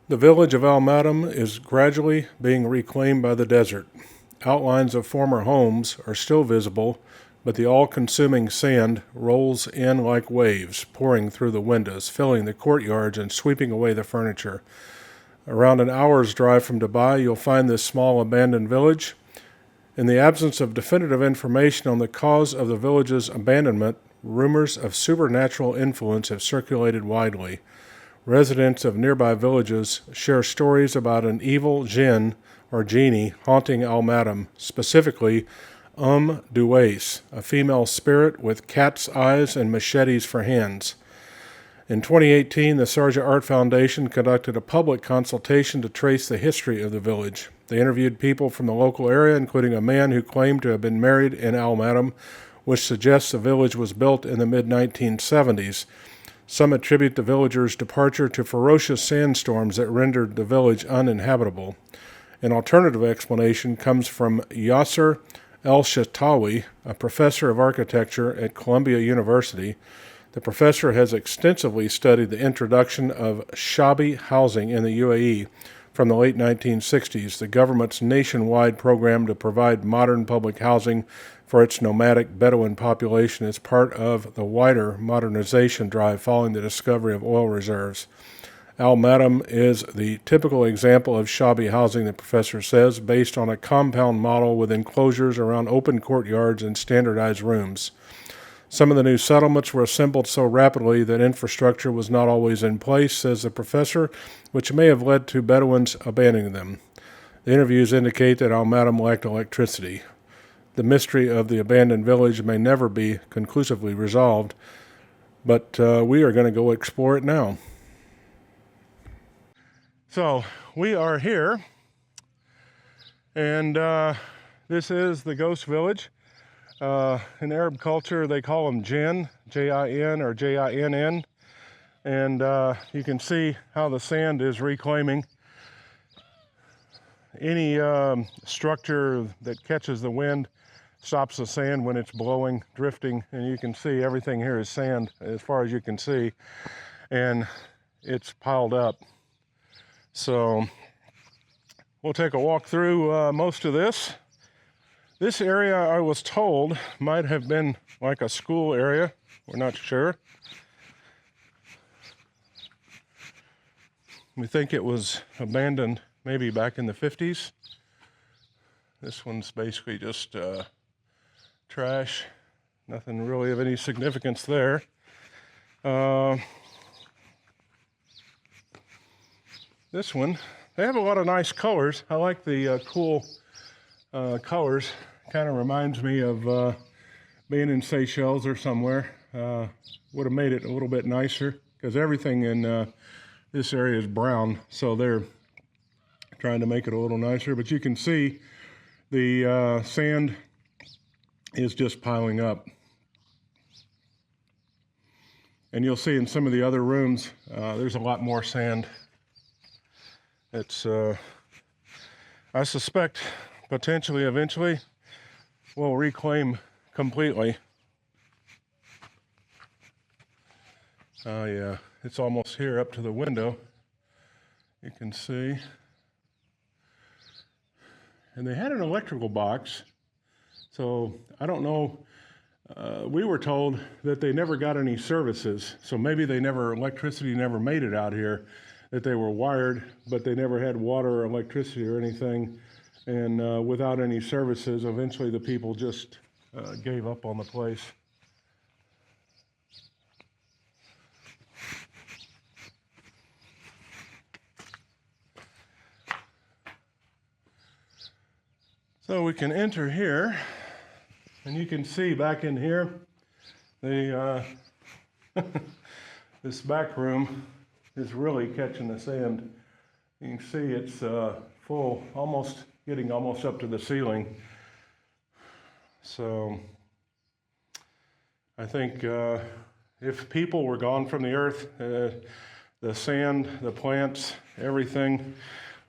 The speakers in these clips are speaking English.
The village of Al Madam is gradually being reclaimed by the desert. Outlines of former homes are still visible, but the all-consuming sand rolls in like waves, pouring through the windows, filling the courtyards and sweeping away the furniture. Around an hour's drive from Dubai, you'll find this small abandoned village. In the absence of definitive information on the cause of the village's abandonment, rumors of supernatural influence have circulated widely. Residents of nearby villages share stories about an evil jinn or genie haunting Al Madam, specifically Duwais, a female spirit with cat's eyes and machetes for hands. In 2018, the Sharjah Art Foundation conducted a public consultation to trace the history of the village. They interviewed people from the local area, including a man who claimed to have been married in Al Madam, which suggests the village was built in the mid-1970s. Some attribute the villagers' departure to ferocious sandstorms that rendered the village uninhabitable. An alternative explanation comes from Yasser El-Shatawi, a professor of architecture at Columbia University. The professor has extensively studied the introduction of shadowy housing in the UAE from the late 1960s, the government's nationwide program to provide modern public housing for its nomadic Bedouin population as part of the wider modernization drive following the discovery of oil reserves. Al Madam is the typical example of shadowy housing, the professor says, based on a compound model with enclosures around open courtyards and standardized rooms. Some of the new settlements were assembled so rapidly that infrastructure was not always in place, says the professor, which may have led to Bedouins abandoning them. The interviews indicate that Al Madam lacked electricity. The mystery of the abandoned village may never be conclusively resolved, but we are going to go explore it now. So we are here, and this is the ghost village. In Arab culture, they call them jinn, J-I-N or J-I-N-N, and you can see how the sand is reclaiming. Any structure that catches the wind stops the sand when it's blowing, drifting, and you can see everything here is sand as far as you can see, and it's piled up. So we'll take a walk through most of this. This area, I was told, might have been like a school area. We're not sure. We think it was abandoned maybe back in the 50s. This one's basically just trash. Nothing really of any significance there. This one, they have a lot of nice colors. I like the cool colors. Kind of reminds me of being in Seychelles or somewhere. Would have made it a little bit nicer because everything in this area is brown, so they're trying to make it a little nicer. But you can see the sand is just piling up. And you'll see in some of the other rooms, there's a lot more sand. It's, I suspect, potentially, eventually, we'll reclaim completely. Oh yeah, it's almost here up to the window. You can see. And they had an electrical box, so I don't know. We were told that they never got any services, so maybe electricity never made it out here, that they were wired, but they never had water or electricity or anything. And without any services, eventually the people just gave up on the place. So we can enter here, and you can see back in here, this back room is really catching the sand. You can see it's full, getting almost up to the ceiling. So I think if people were gone from the earth, the sand, the plants, everything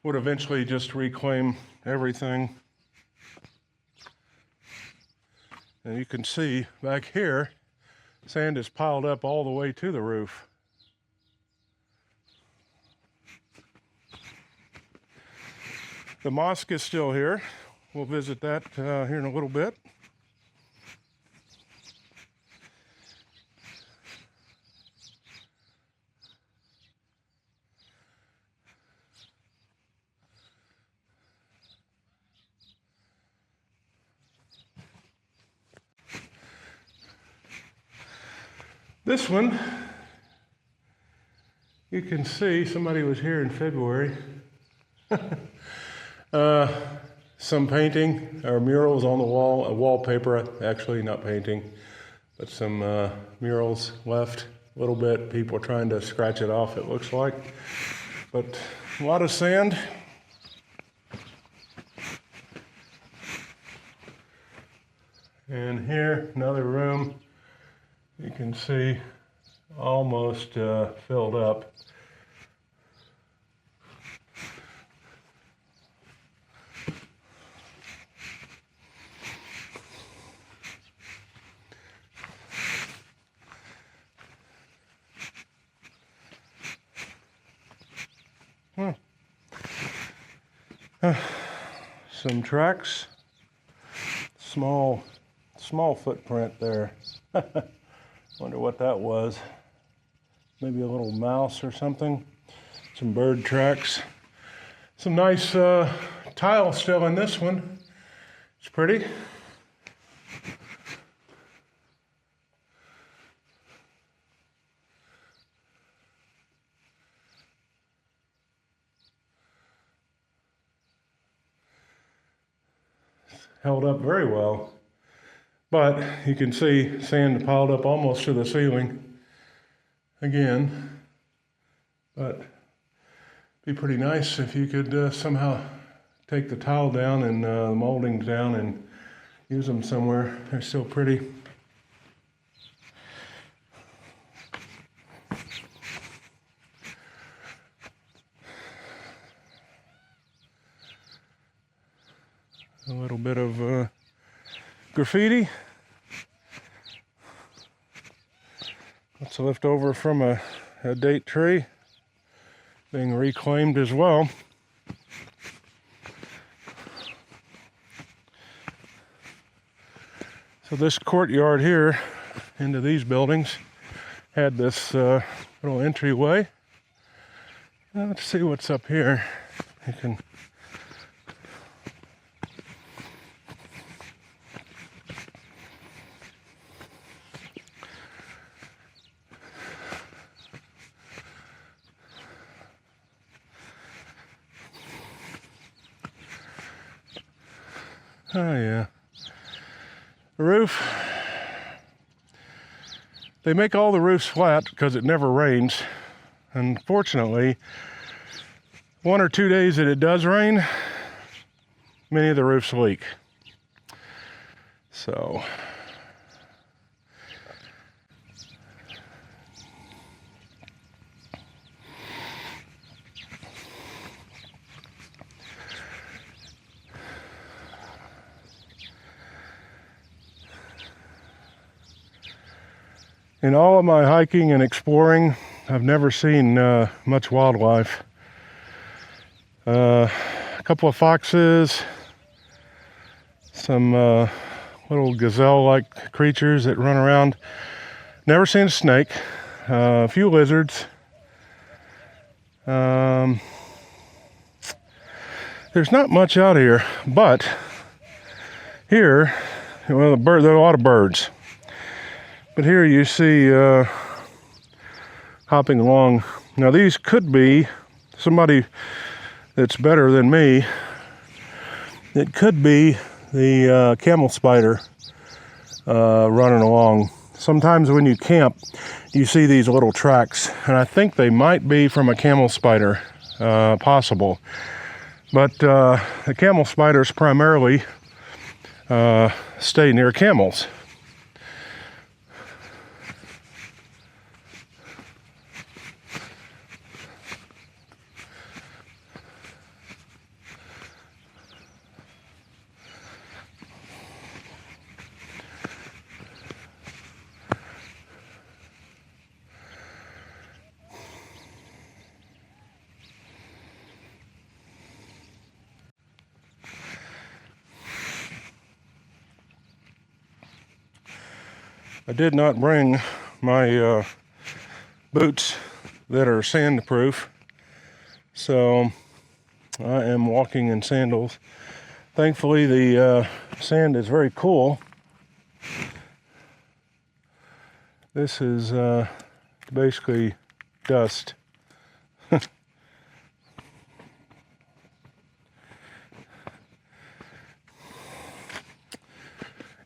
would eventually just reclaim everything. And you can see back here, sand is piled up all the way to the roof. The mosque is still here. We'll visit that here in a little bit. This one, you can see somebody was here in February. Some painting or murals on the wall, a wallpaper, actually not painting, but some murals left a little bit. People trying to scratch it off, it looks like. But a lot of sand. And here, another room. You can see almost filled up. Some tracks. Small footprint there. Wonder what that was. Maybe a little mouse or something. Some bird tracks. Some nice tile still in this one. It's pretty. Held up very well. But you can see sand piled up almost to the ceiling again. But it'd be pretty nice if you could somehow take the tile down and the moldings down and use them somewhere. They're still pretty. A little bit of graffiti. That's left over from a date tree being reclaimed as well. So this courtyard here into these buildings had this little entryway. Now let's see what's up here. You can oh yeah. The roof. They make all the roofs flat because it never rains. Unfortunately, 1 or 2 days that it does rain, many of the roofs leak. So in all of my hiking and exploring, I've never seen much wildlife. A couple of foxes, some little gazelle-like creatures that run around. Never seen a snake. A few lizards. There's not much out here, but here, well, there are a lot of birds. But here you see hopping along. Now these could be somebody that's better than me. It could be the camel spider running along. Sometimes when you camp, you see these little tracks, and I think they might be from a camel spider, possible. But the camel spiders primarily stay near camels. I did not bring my boots that are sandproof, so I am walking in sandals. Thankfully, the sand is very cool. This is basically dust.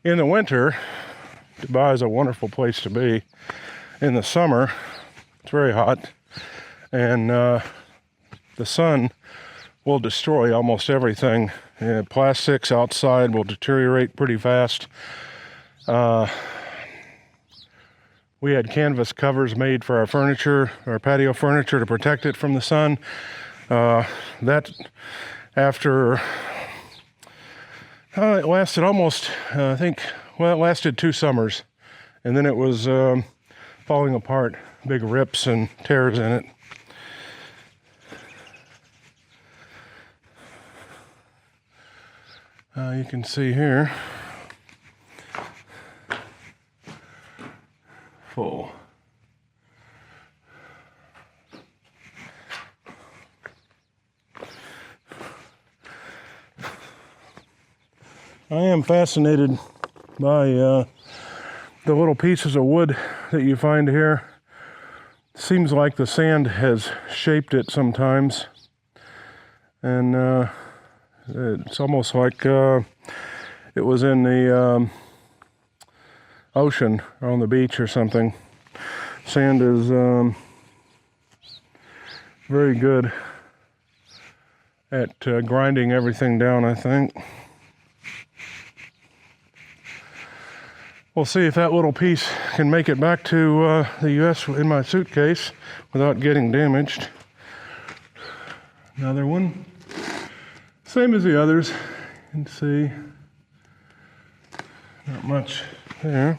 In the winter, Dubai is a wonderful place to be. In the summer, it's very hot, and the sun will destroy almost everything. Plastics outside will deteriorate pretty fast. We had canvas covers made for our furniture, our patio furniture, to protect it from the sun. That, after, it lasted almost, it lasted 2 summers. And then it was falling apart, big rips and tears in it. You can see here, full. I am fascinated by the little pieces of wood that you find here. Seems like the sand has shaped it sometimes, and it's almost like it was in the ocean or on the beach or something. Sand is very good at grinding everything down, I think. We'll see if that little piece can make it back to the US in my suitcase without getting damaged. Another one. Same as the others. You can see not much there.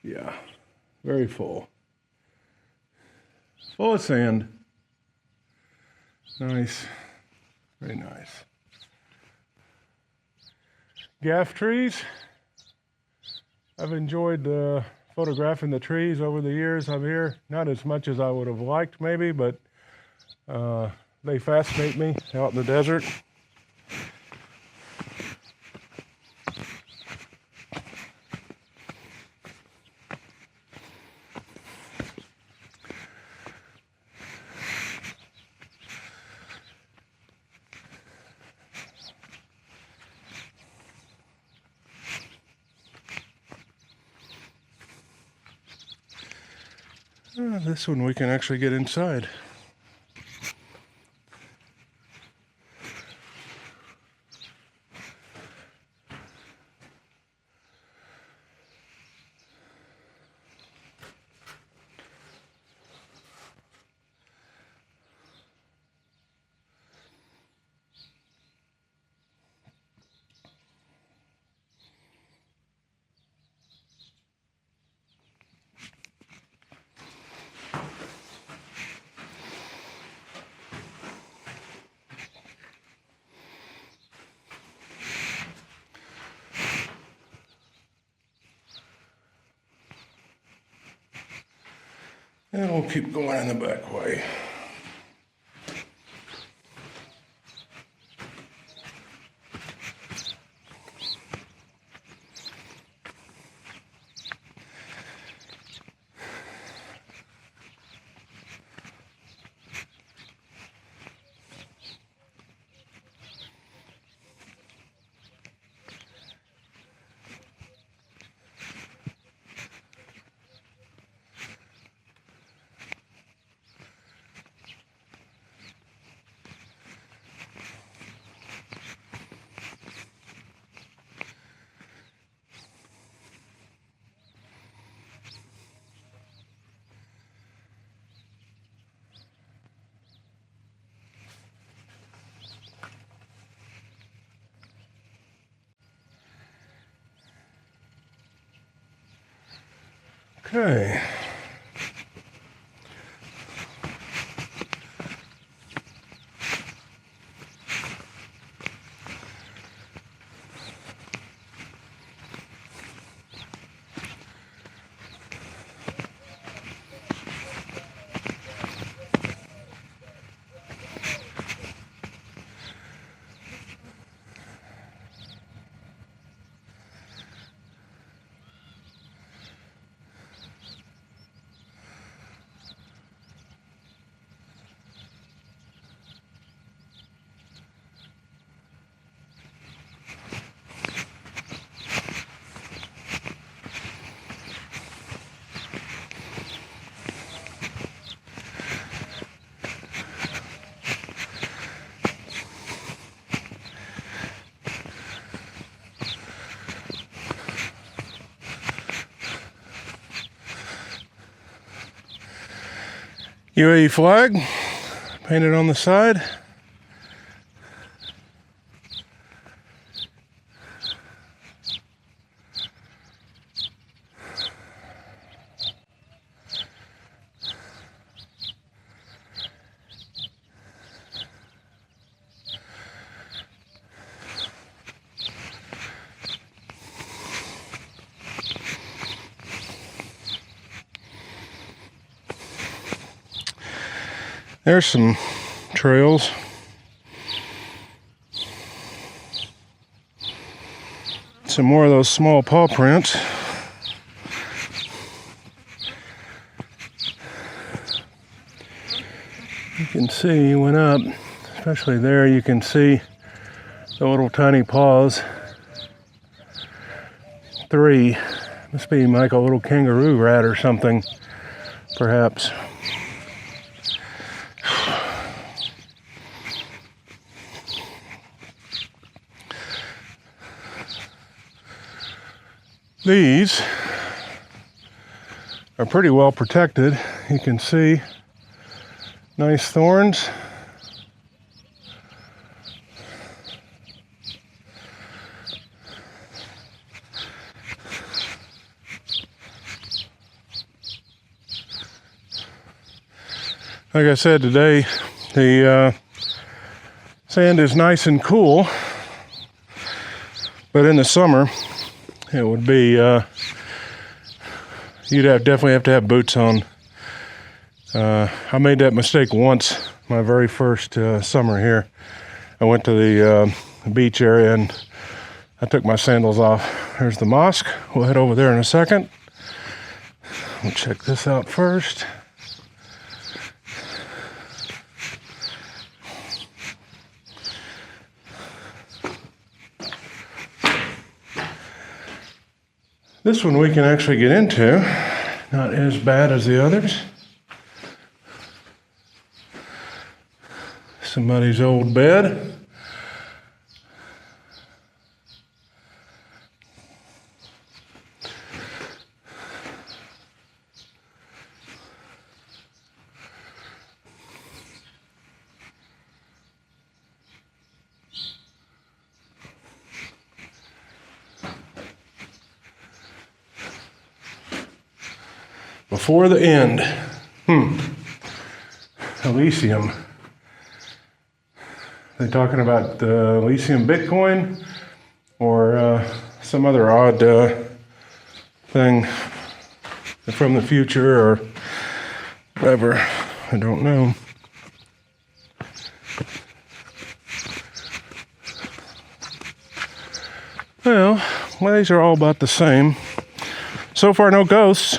Yeah, very full. Full of sand. Nice. Very nice. Gaff trees. I've enjoyed photographing the trees over the years I'm here. Not as much as I would have liked, maybe, but they fascinate me out in the desert. This one we can actually get inside. And we'll keep going in the back way. Okay. UAE flag painted on the side. There's some trails. Some more of those small paw prints. You can see went up, especially there you can see the little tiny paws. 3. Must be like a little kangaroo rat or something, perhaps. These are pretty well protected. You can see nice thorns. Like I said, today the sand is nice and cool, but in the summer it would be, you'd definitely have to have boots on. I made that mistake once, my very first summer here. I went to the beach area and I took my sandals off. There's the mosque. We'll head over there in a second. We'll check this out first. This one we can actually get into, not as bad as the others. Somebody's old bed. Before the end. Elysium. They talking about Elysium Bitcoin or some other odd thing from the future or whatever. I don't know. Well, these are all about the same. So far, no ghosts.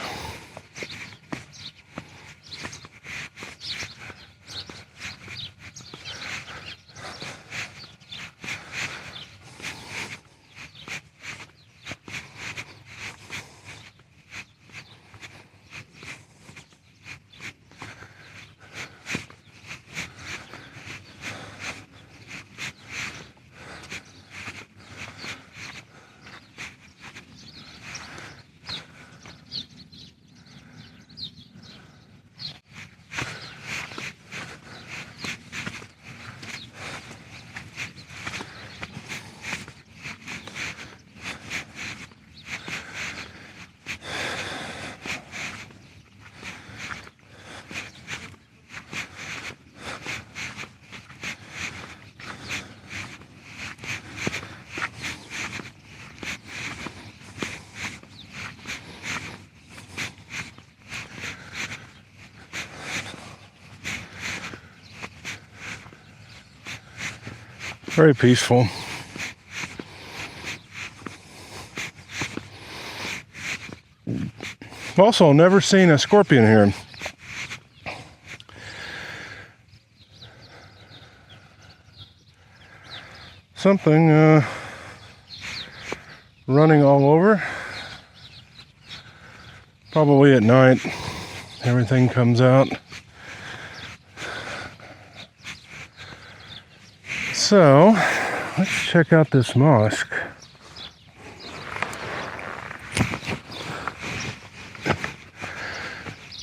Very peaceful. Also, never seen a scorpion here. Something running all over. Probably at night, everything comes out. So, let's check out this mosque.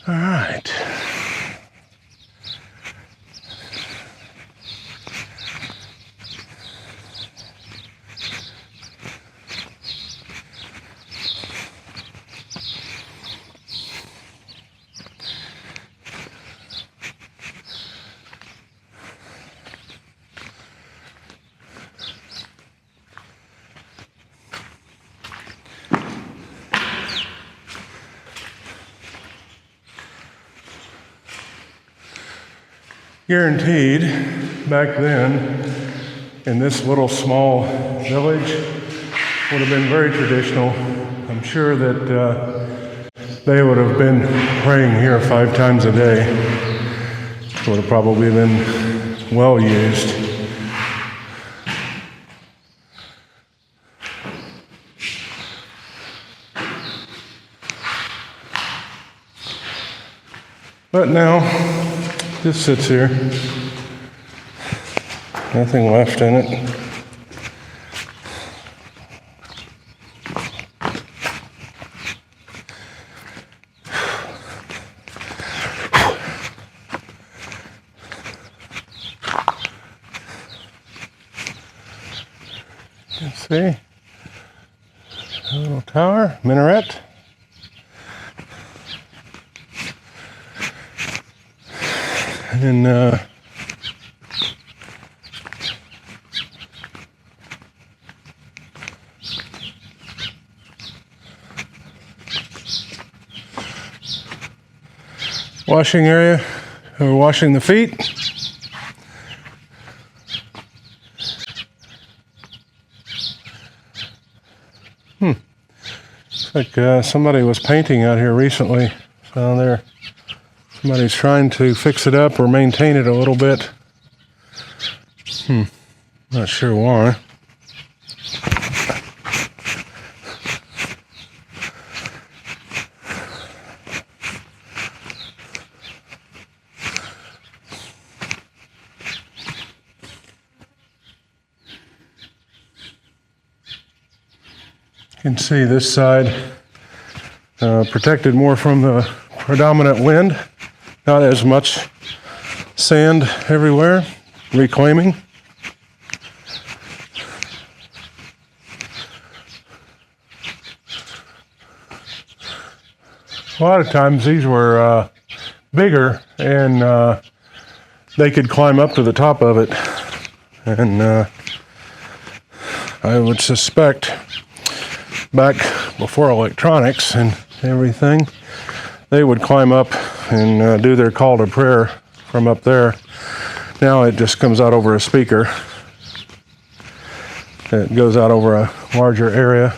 All right. Guaranteed, back then, in this little small village, would have been very traditional. I'm sure that they would have been praying here 5 times a day. It would have probably been well used. But now, this sits here. Nothing left in it. Let's see. A little tower, minaret. And washing area, or washing the feet. Looks like somebody was painting out here recently. So somebody's trying to fix it up or maintain it a little bit. Not sure why. You can see this side protected more from the predominant wind. Not as much sand everywhere, reclaiming. A lot of times these were bigger and they could climb up to the top of it. And I would suspect back before electronics and everything, they would climb up and do their call to prayer from up there. Now it just comes out over a speaker. It goes out over a larger area.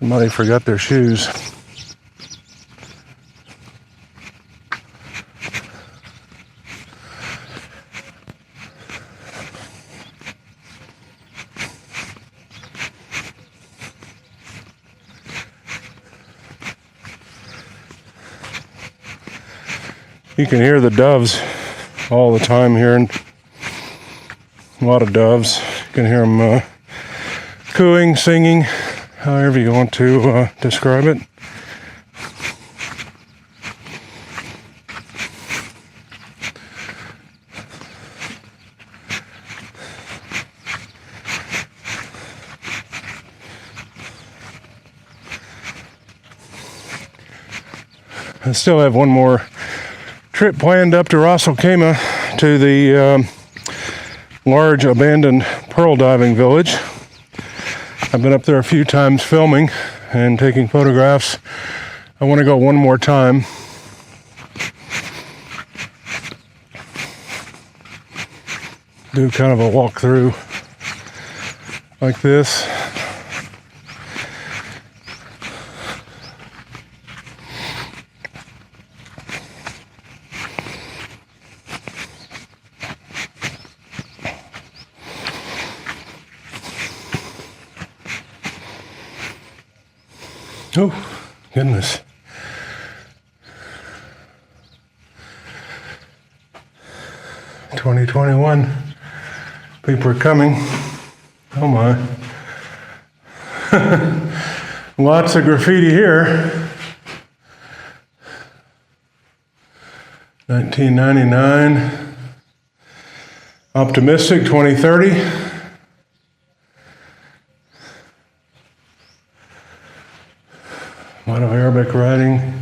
Somebody forgot their shoes. You can hear the doves all the time here, and a lot of doves. You can hear them cooing, singing, however you want to describe it. I still have one more trip planned up to Ras Al Khaimah to the large abandoned pearl diving village. I've been up there a few times filming and taking photographs. I want to go one more time. Do kind of a walkthrough like this. Oh, goodness. (2021). People are coming. Oh my. Lots of graffiti here. 1999. Optimistic 2030. A lot of Arabic writing.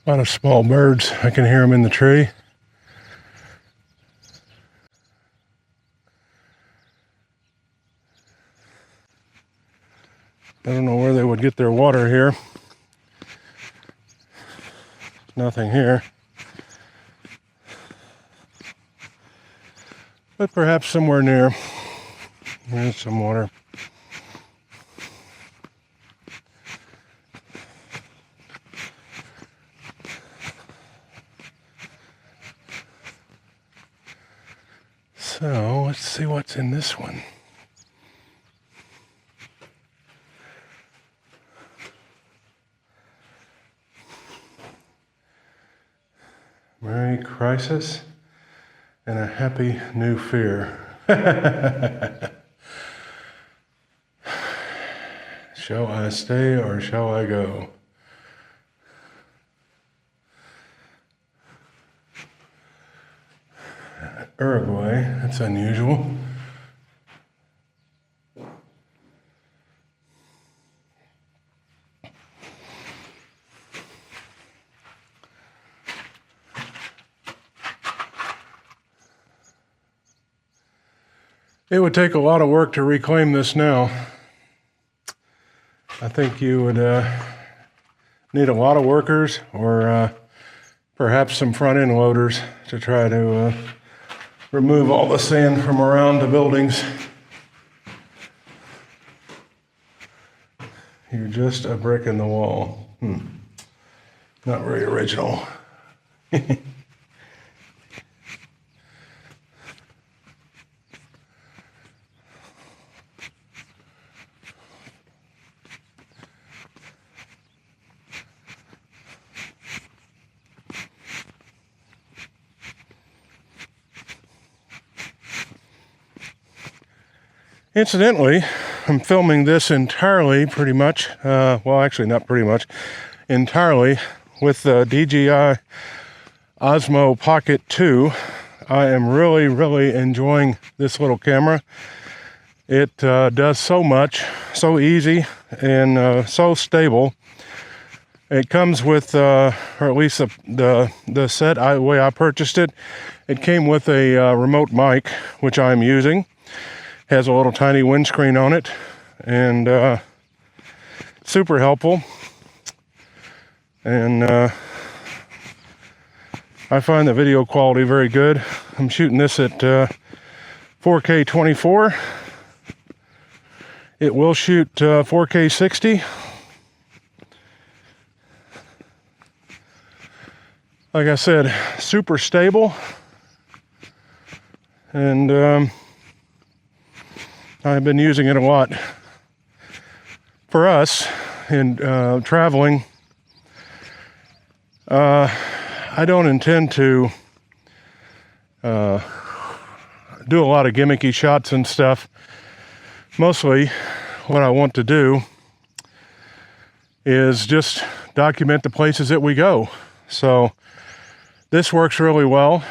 A lot of small birds. I can hear them in the tree. I don't know where they would get their water here. Nothing here. But perhaps somewhere near. There's some water. So let's see what's in this one. Merry crisis and a happy new fear. Shall I stay or shall I go? Uruguay, that's unusual. It would take a lot of work to reclaim this now. I think you would need a lot of workers or perhaps some front-end loaders to try to remove all the sand from around the buildings. You're just a brick in the wall. Not very original. Incidentally, I'm filming this entirely, pretty much, well, actually not pretty much, entirely with the DJI Osmo Pocket 2. I am really, really enjoying this little camera. It does so much, so easy, and so stable. It comes with, or at least the set, the way I purchased it, it came with a remote mic, which I'm using. Has a little tiny windscreen on it, and super helpful. And I find the video quality very good. I'm shooting this at 4K 24. It will shoot 4K 60. Like I said, super stable. And I've been using it a lot. For us, in traveling, I don't intend to do a lot of gimmicky shots and stuff. Mostly what I want to do is just document the places that we go. So this works really well.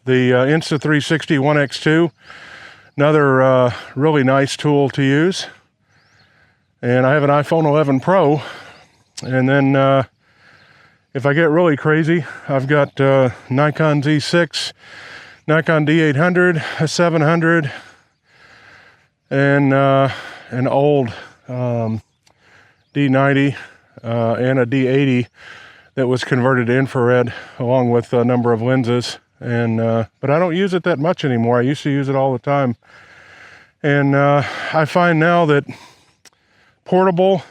The Insta360 1X2, another really nice tool to use. And I have an iPhone 11 Pro. And then if I get really crazy, I've got Nikon Z6, Nikon D800, a 700, and an old D90 and a D80 that was converted to infrared, along with a number of lenses. And but I don't use it that much anymore. I used to use it all the time. And I find now that portable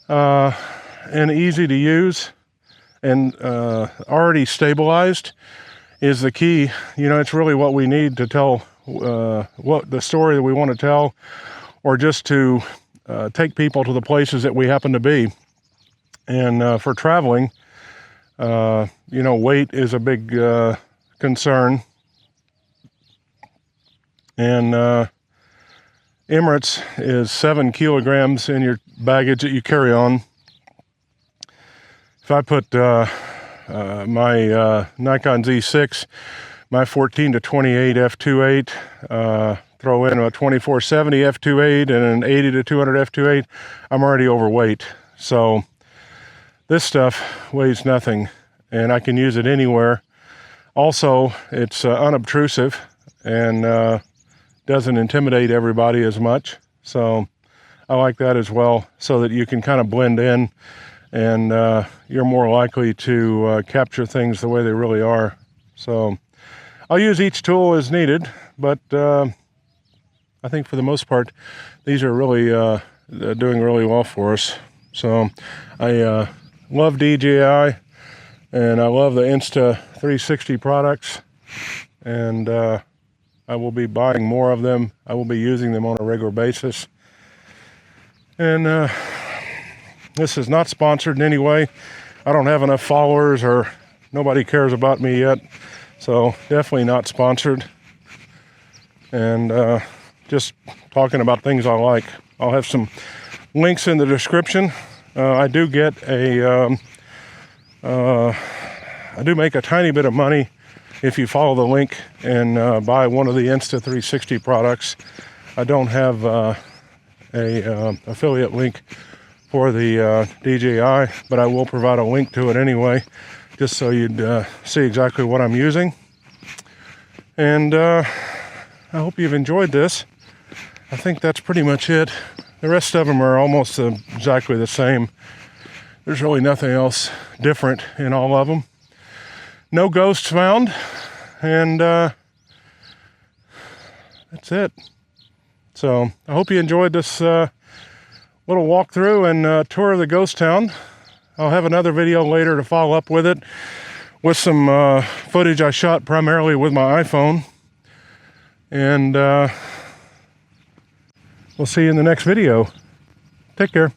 and easy to use and already stabilized is the key. You know, it's really what we need to tell what the story that we want to tell, or just to take people to the places that we happen to be. And for traveling, you know, weight is a big concern. And Emirates is 7 kilograms in your baggage that you carry on. If I put my Nikon Z6, my 14 to 28 f2.8, throw in a 2470 f2.8 and an 80 to 200 f2.8, I'm already overweight. So this stuff weighs nothing, and I can use it anywhere. Also, it's unobtrusive and doesn't intimidate everybody as much. So I like that as well, so that you can kind of blend in, and you're more likely to capture things the way they really are. So I'll use each tool as needed, but I think for the most part, these are really doing really well for us. So I love DJI, and I love the Insta360 products, and I will be buying more of them. I will be using them on a regular basis. And this is not sponsored in any way. I don't have enough followers, or nobody cares about me yet. So definitely not sponsored. And just talking about things I like. I'll have some links in the description. I do get a, I do make a tiny bit of money if you follow the link and buy one of the Insta360 products. I don't have a affiliate link for the DJI, but I will provide a link to it anyway, just so you'd see exactly what I'm using. And I hope you've enjoyed this. I think that's pretty much it. The rest of them are almost exactly the same. There's really nothing else different in all of them. No ghosts found, and that's it. So I hope you enjoyed this little walkthrough and tour of the ghost town. I'll have another video later to follow up with it, with some footage I shot primarily with my iPhone. And we'll see you in the next video. Take care.